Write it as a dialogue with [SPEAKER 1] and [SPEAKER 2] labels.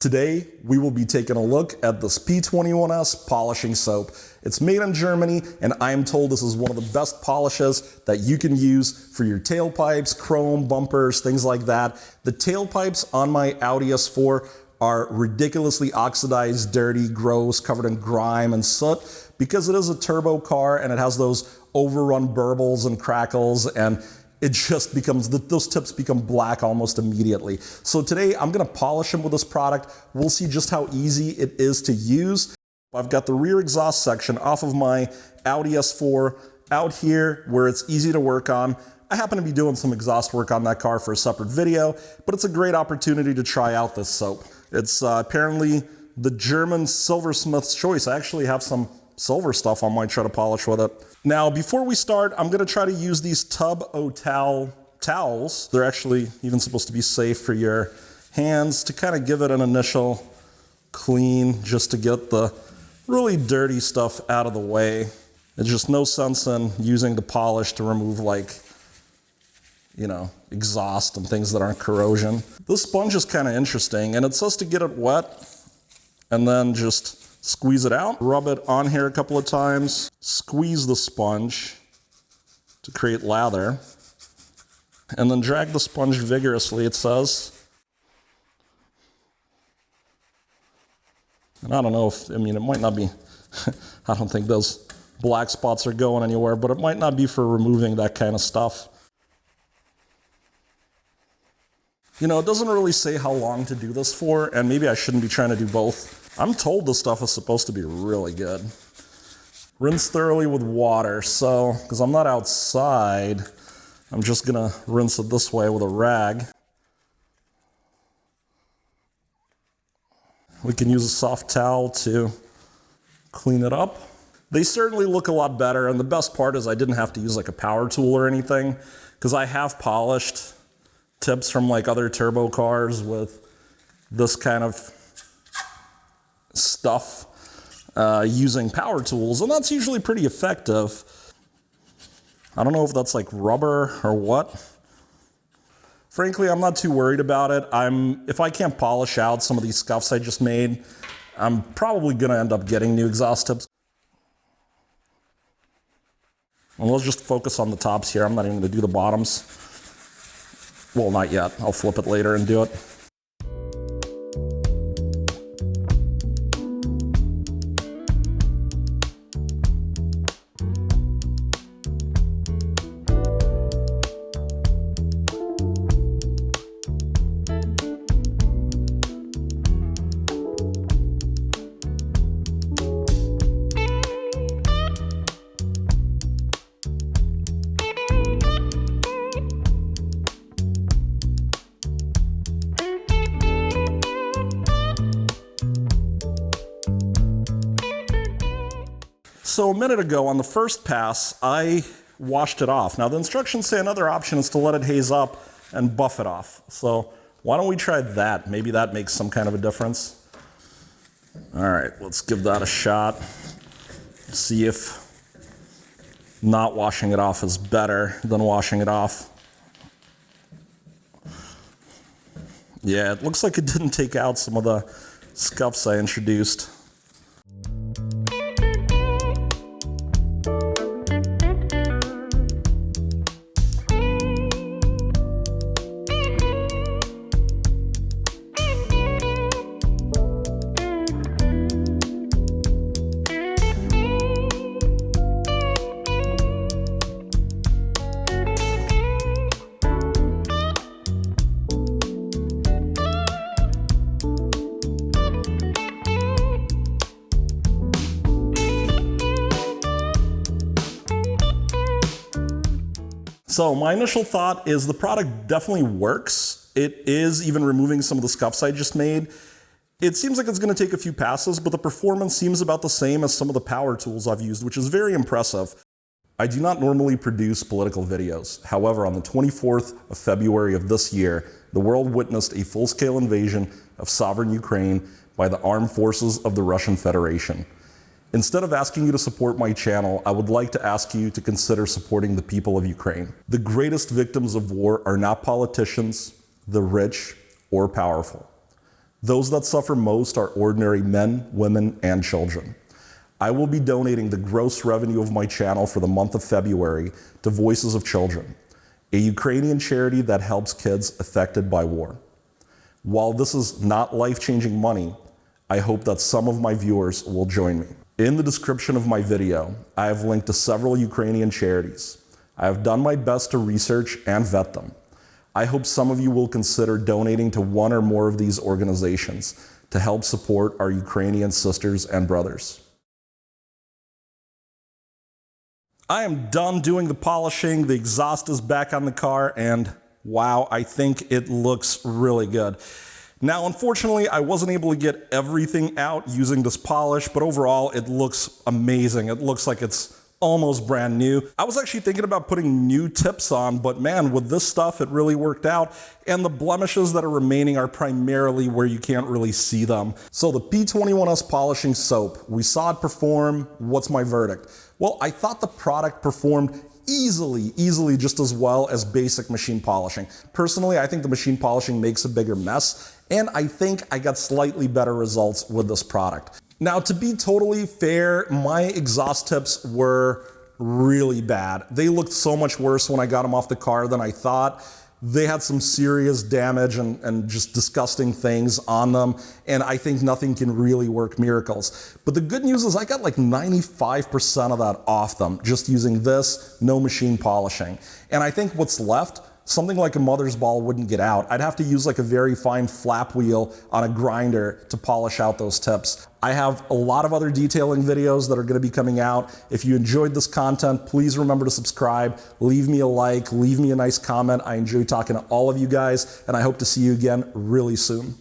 [SPEAKER 1] Today, we will be taking a look at this P21S Polishing Soap. It's made in Germany, and I am told this is one of the best polishes that you can use for your tailpipes, chrome, bumpers, things like that. The tailpipes on my Audi S4 are ridiculously oxidized, dirty, gross, covered in grime and soot, because it is a turbo car and it has those overrun burbles and crackles, and it just becomes, those tips become black almost immediately. So today I'm gonna polish them with this product. We'll see just how easy it is to use. I've got the rear exhaust section off of my Audi S4 out here where it's easy to work on. I happen to be doing some exhaust work on that car for a separate video, but it's a great opportunity to try out this soap. It's apparently the German silversmith's choice. I actually have some silver stuff I might try to polish with it. Now, before we start, I'm gonna try to use these Tub O-Towel towels. They're actually even supposed to be safe for your hands, to kind of give it an initial clean, just to get the really dirty stuff out of the way. There's just no sense in using the polish to remove, like, you know, exhaust and things that aren't corrosion. This sponge is kind of interesting, and it says to get it wet and then just squeeze it out, rub it on here a couple of times, squeeze the sponge to create lather, and then drag the sponge vigorously, it says. And I don't know if, I mean, it might not be, I don't think those black spots are going anywhere, but it might not be for removing that kind of stuff. You know, it doesn't really say how long to do this for, and maybe I shouldn't be trying to do both. I'm told this stuff is supposed to be really good. Rinse thoroughly with water, so, because I'm not outside, I'm just gonna rinse it this way with a rag. We can use a soft towel to clean it up. They certainly look a lot better, and the best part is I didn't have to use like a power tool or anything, because I have polished tips from like other turbo cars with this kind of stuff using power tools, and that's usually pretty effective. I don't know if that's like rubber or what. Frankly, I'm not too worried about it. If I can't polish out some of these scuffs I just made, I'm probably gonna end up getting new exhaust tips. And let's just focus on the tops here. I'm not even gonna do the bottoms. Well, not yet. I'll flip it later and do it. So a minute ago on the first pass, I washed it off. Now the instructions say another option is to let it haze up and buff it off. So why don't we try that? Maybe that makes some kind of a difference. All right, let's give that a shot. See if not washing it off is better than washing it off. Yeah, it looks like it didn't take out some of the scuffs I introduced. So my initial thought is the product definitely works. It is even removing some of the scuffs I just made. It seems like it's gonna take a few passes, but the performance seems about the same as some of the power tools I've used, which is very impressive. I do not normally produce political videos. However, on the 24th of February of this year, the world witnessed a full-scale invasion of sovereign Ukraine by the armed forces of the Russian Federation. Instead of asking you to support my channel, I would like to ask you to consider supporting the people of Ukraine. The greatest victims of war are not politicians, the rich, or powerful. Those that suffer most are ordinary men, women, and children. I will be donating the gross revenue of my channel for the month of February to Voices of Children, a Ukrainian charity that helps kids affected by war. While this is not life-changing money, I hope that some of my viewers will join me. In the description of my video, I have linked to several Ukrainian charities. I have done my best to research and vet them. I hope some of you will consider donating to one or more of these organizations to help support our Ukrainian sisters and brothers. I am done doing the polishing. The exhaust is back on the car, and wow, I think it looks really good. Now, unfortunately, I wasn't able to get everything out using this polish, but overall, it looks amazing. It looks like it's almost brand new. I was actually thinking about putting new tips on, but man, with this stuff, it really worked out. And the blemishes that are remaining are primarily where you can't really see them. So the P21S Polishing Soap, we saw it perform. What's my verdict? Well, I thought the product performed easily just as well as basic machine polishing. Personally, I think the machine polishing makes a bigger mess, and I think I got slightly better results with this product. Now, to be totally fair, my exhaust tips were really bad. They looked so much worse when I got them off the car than I thought. They had some serious damage and just disgusting things on them, and I think nothing can really work miracles. But the good news is I got like 95% of that off them just using this, no machine polishing. And I think what's left, something like a mother's ball wouldn't get out. I'd have to use like a very fine flap wheel on a grinder to polish out those tips. I have a lot of other detailing videos that are going to be coming out. If you enjoyed this content, please remember to subscribe, leave me a like, leave me a nice comment. I enjoy talking to all of you guys, and I hope to see you again really soon.